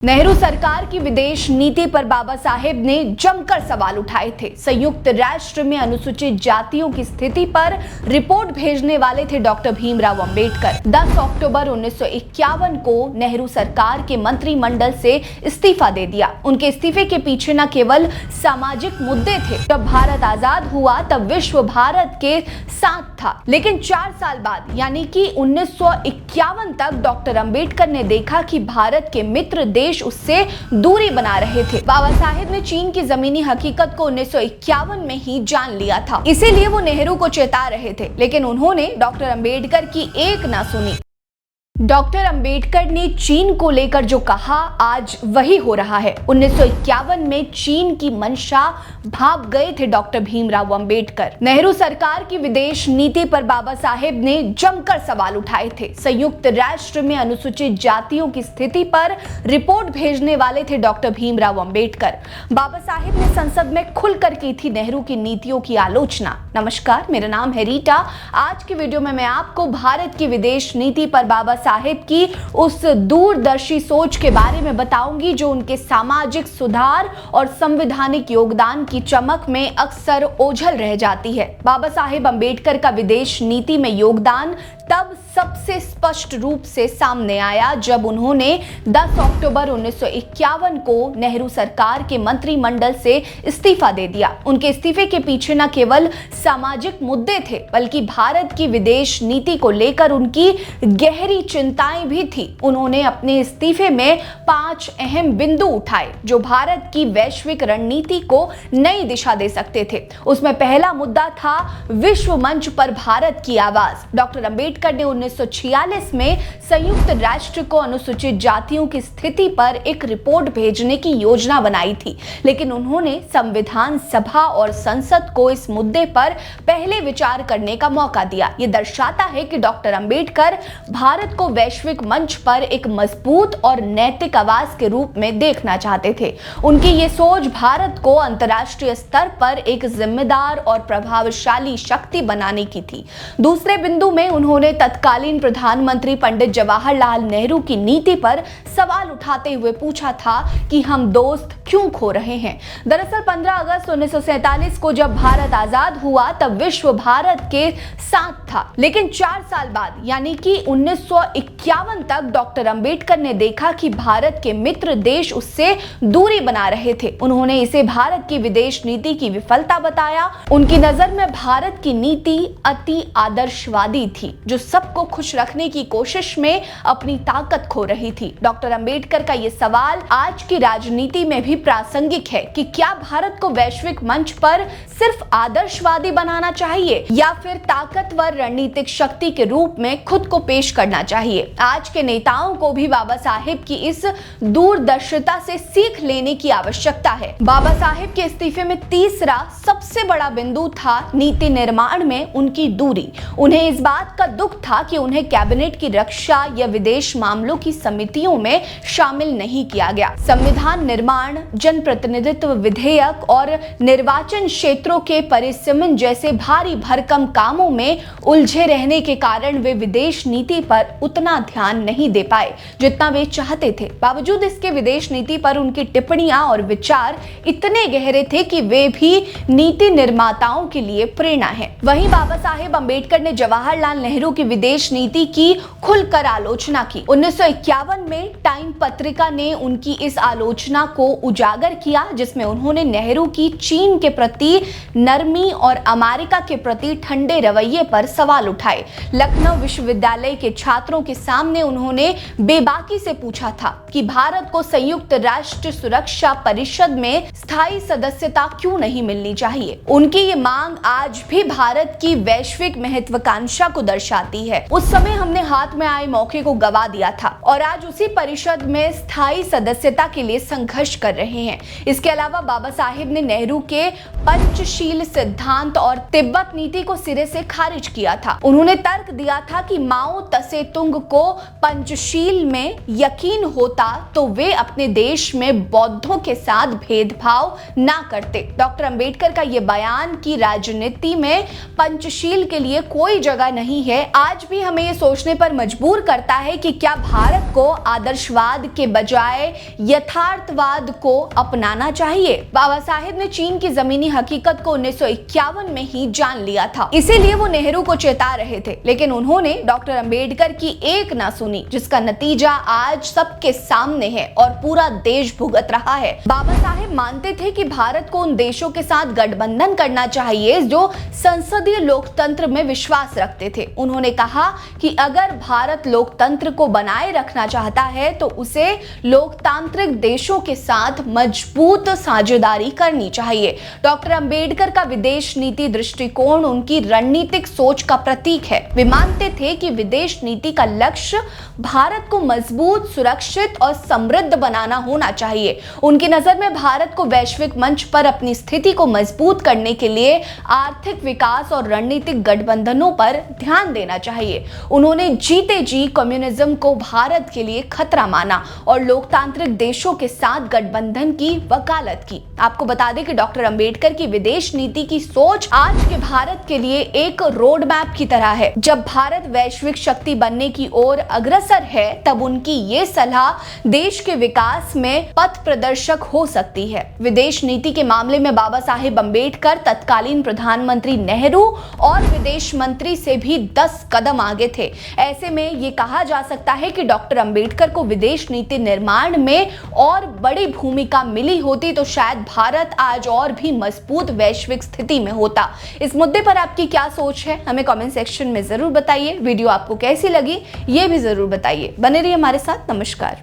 नेहरू सरकार की विदेश नीति पर बाबा साहेब ने जमकर सवाल उठाए थे। संयुक्त राष्ट्र में अनुसूचित जातियों की स्थिति पर रिपोर्ट भेजने वाले थे डॉक्टर भीमराव अंबेडकर। 10 अक्टूबर 1951 को नेहरू सरकार के मंत्रिमंडल से इस्तीफा दे दिया। उनके इस्तीफे के पीछे न केवल सामाजिक मुद्दे थे। जब भारत आजाद हुआ तब विश्व भारत के साथ था, लेकिन 4 साल बाद यानी कि 1951 तक डॉक्टर अंबेडकर ने देखा कि भारत के मित्र देश उससे दूरी बना रहे थे। बाबा साहेब ने चीन की जमीनी हकीकत को 1951 में ही जान लिया था, इसीलिए वो नेहरू को चेता रहे थे, लेकिन उन्होंने डॉक्टर अंबेडकर की एक ना सुनी। डॉक्टर अंबेडकर ने चीन को लेकर जो कहा आज वही हो रहा है। 1951 में चीन की मंशा भाप गए थे डॉक्टर भीमराव अंबेडकर। नेहरू सरकार की विदेश नीति पर बाबा साहेब ने जमकर सवाल उठाए थे। संयुक्त राष्ट्र में अनुसूचित जातियों की स्थिति पर रिपोर्ट भेजने वाले थे डॉक्टर भीमराव अंबेडकर। बाबा साहेब ने संसद में खुलकर की थी नेहरू की नीतियों की आलोचना। नमस्कार, मेरा नाम है रीटा। आज की वीडियो में मैं आपको भारत की विदेश नीति पर बाबा साहेब की उस दूरदर्शी सोच के बारे में बताऊंगी जो उनके सामाजिक सुधार और संवैधानिक योगदान की चमक में अक्सर ओझल रह जाती है। बाबा साहेब अंबेडकर का विदेश नीति में योगदान तब सबसे स्पष्ट रूप से सामने आया जब उन्होंने 10 अक्टूबर 1951 को नेहरू सरकार के मंत्रिमंडल से इस्तीफा दे दिया। उनके इस्तीफे के पीछे न केवल सामाजिक मुद्दे थे, बल्कि भारत की विदेश नीति को लेकर उनकी गहरी चिंताएं भी थी। उन्होंने अपने इस्तीफे में 5 अहम बिंदु उठाए जो भारत की वैश्विक रणनीति को नई दिशा दे सकते थे। उसमें पहला मुद्दा था विश्व मंच पर भारत की आवाज। डॉक्टर अंबेडकर ने 1946 में संयुक्त राष्ट्र को अनुसूचित जातियों की स्थिति पर एक रिपोर्ट भेजने की योजना बनाई थी, लेकिन उन्होंने संविधान सभा और संसद को इस मुद्दे पर पहले विचार करने का मौका दिया। यह दर्शाता है कि डॉक्टर अंबेडकर भारत को वैश्विक मंच पर एक मजबूत और नैतिक आवाज के रूप में देखना चाहते थे। उनकी ये सोच भारत को अंतर्राष्ट्रीय स्तर पर एक जिम्मेदार और प्रभावशाली शक्ति बनाने की थी। दूसरे बिंदु में उन्होंने तत्कालीन प्रधानमंत्री पंडित जवाहरलाल नेहरू की नीति पर सवाल उठाते हुए पूछा था कि हम दोस्त क्यों खो रहे हैं। दरअसल 15 अगस्त 1947 को जब भारत आजाद हुआ तब विश्व भारत के साथ था, लेकिन 4 साल बाद यानी कि 1951 तक डॉक्टर अंबेडकर ने देखा कि भारत के मित्र देश उससे दूरी बना रहे थे। उन्होंने इसे भारत की विदेश नीति की विफलता बताया। उनकी नजर में भारत की नीति अति आदर्शवादी थी, जो सबको खुश रखने की कोशिश में अपनी ताकत खो रही थी। डॉक्टर अंबेडकर का यह सवाल आज की राजनीति में भी प्रासंगिक है कि क्या भारत को वैश्विक मंच पर सिर्फ आदर्शवादी बनाना चाहिए या फिर ताकतवर रणनीतिक शक्ति के रूप में खुद को पेश करना चाहिए। आज के नेताओं को भी बाबा साहेब की इस दूरदर्शिता से सीख लेने की आवश्यकता है। बाबा साहेब के इस्तीफे में तीसरा सबसे बड़ा बिंदु था नीति निर्माण में उनकी दूरी। उन्हें इस बात का दुख था कि उन्हें कैबिनेट की रक्षा या विदेश मामलों की समितियों में शामिल नहीं किया गया। संविधान निर्माण, जनप्रतिनिधित्व विधेयक और निर्वाचन क्षेत्रों के परिसीमन जैसे भारी भरकम कामों में उलझे रहने के कारण वे विदेश नीति पर उतना ध्यान नहीं दे पाए जितना वे चाहते थे। बावजूद इसके विदेश नीति पर उनकी टिप्पणियां और विचार इतने गहरे थे कि वे भी नीति निर्माताओं के लिए प्रेरणा है। वहीं बाबा साहेब अंबेडकर ने जवाहरलाल नेहरू की विदेश नीति की खुलकर आलोचना की। 1951 में टाइम पत्रिका ने उनकी इस आलोचना को उजागर किया, जिसमें उन्होंने नेहरू की चीन के प्रति नरमी और अमेरिका के प्रति ठंडे रवैये पर सवाल उठाए। लखनऊ विश्वविद्यालय के छात्रों के सामने उन्होंने बेबाकी से पूछा था कि भारत को संयुक्त राष्ट्र सुरक्षा परिषद में स्थायी सदस्यता क्यों नहीं मिलनी चाहिए। उनकी ये मांग आज भी भारत की वैश्विक महत्वाकांक्षा को दर्शाती है। उस समय हमने हाथ में आए मौके को गवा दिया था और आज उसी परिषद में स्थायी सदस्यता के लिए संघर्ष कर रहे हैं। इसके अलावा बाबा साहेब ने नेहरू के पंचशील सिद्धांत और तिब्बत नीति को सिरे से खारिज किया था। उन्होंने तर्क दिया था कि माओ तसे तुंग को पंचशील में यकीन होता तो वे अपने देश में बौद्धों के साथ भेदभाव ना करते। डॉक्टर अंबेडकर का यह बयान कि राजनीति में पंचशील के लिए कोई जगह नहीं है आज भी हमें ये सोचने पर मजबूर करता है कि क्या भारत को आदर्शवाद के बजाय यथार्थवाद को अपनाना चाहिए। बाबा साहेब ने चीन की जमीनी हकीकत को 1951 में ही जान लिया था, इसीलिए वो नेहरू को चेता रहे थे, लेकिन उन्होंने डॉक्टर अंबेडकर की एक ना सुनी, जिसका नतीजा आज सबके सामने है और पूरा देश भुगत रहा है। बाबा साहेब मानते थे कि भारत को उन देशों के साथ गठबंधन करना चाहिए जो संसदीय लोकतंत्र में विश्वास रखते थे। उन्होंने कहा कि अगर भारत लोकतंत्र को बनाए रखना चाहता है तो उसे लोकतांत्रिक देशों के साथ मजबूत साझेदारी करनी चाहिए। डॉक्टर अंबेडकर का विदेश नीति दृष्टिकोण उनकी रणनीतिक सोच का प्रतीक है। वे मानते थे कि विदेश नीति का लक्ष्य भारत को मजबूत, सुरक्षित और समृद्ध बनाना होना चाहिए। उनकी नजर में भारत को वैश्विक मंच पर अपनी स्थिति को मजबूत करने के लिए आर्थिक विकास और रणनीतिक गठबंधनों पर ध्यान देना चाहिए। उन्होंने जीते जी कम्युनिज्म को भारत के लिए खतरा माना और लोकतांत्रिक देशों के साथ गठबंधन की वकालत की। आपको बता दें कि डॉक्टर अंबेडकर की विदेश नीति की सोच आज के भारत के लिए एक रोड मैप की तरह है। जब भारत वैश्विक शक्ति बनने की ओर अग्रसर है तब उनकी ये सलाह देश के विकास में पथ प्रदर्शक हो सकती है। विदेश नीति के मामले में बाबा साहेब अंबेडकर तत्कालीन प्रधानमंत्री नेहरू और विदेश मंत्री से भी 10 कदम आगे थे। ऐसे में ये कहा जा सकता है कि डॉक्टर अंबेडकर को विदेश नीति निर्माण में और बड़ी भूमिका मिली होती तो शायद भारत आज और भी मजबूत वैश्विक स्थिति में होता। इस मुद्दे पर आपकी क्या सोच है, हमें कमेंट सेक्शन में जरूर बताइए। वीडियो आपको कैसी लगी ये भी जरूर बताइए। बने रहिए हमारे साथ। नमस्कार।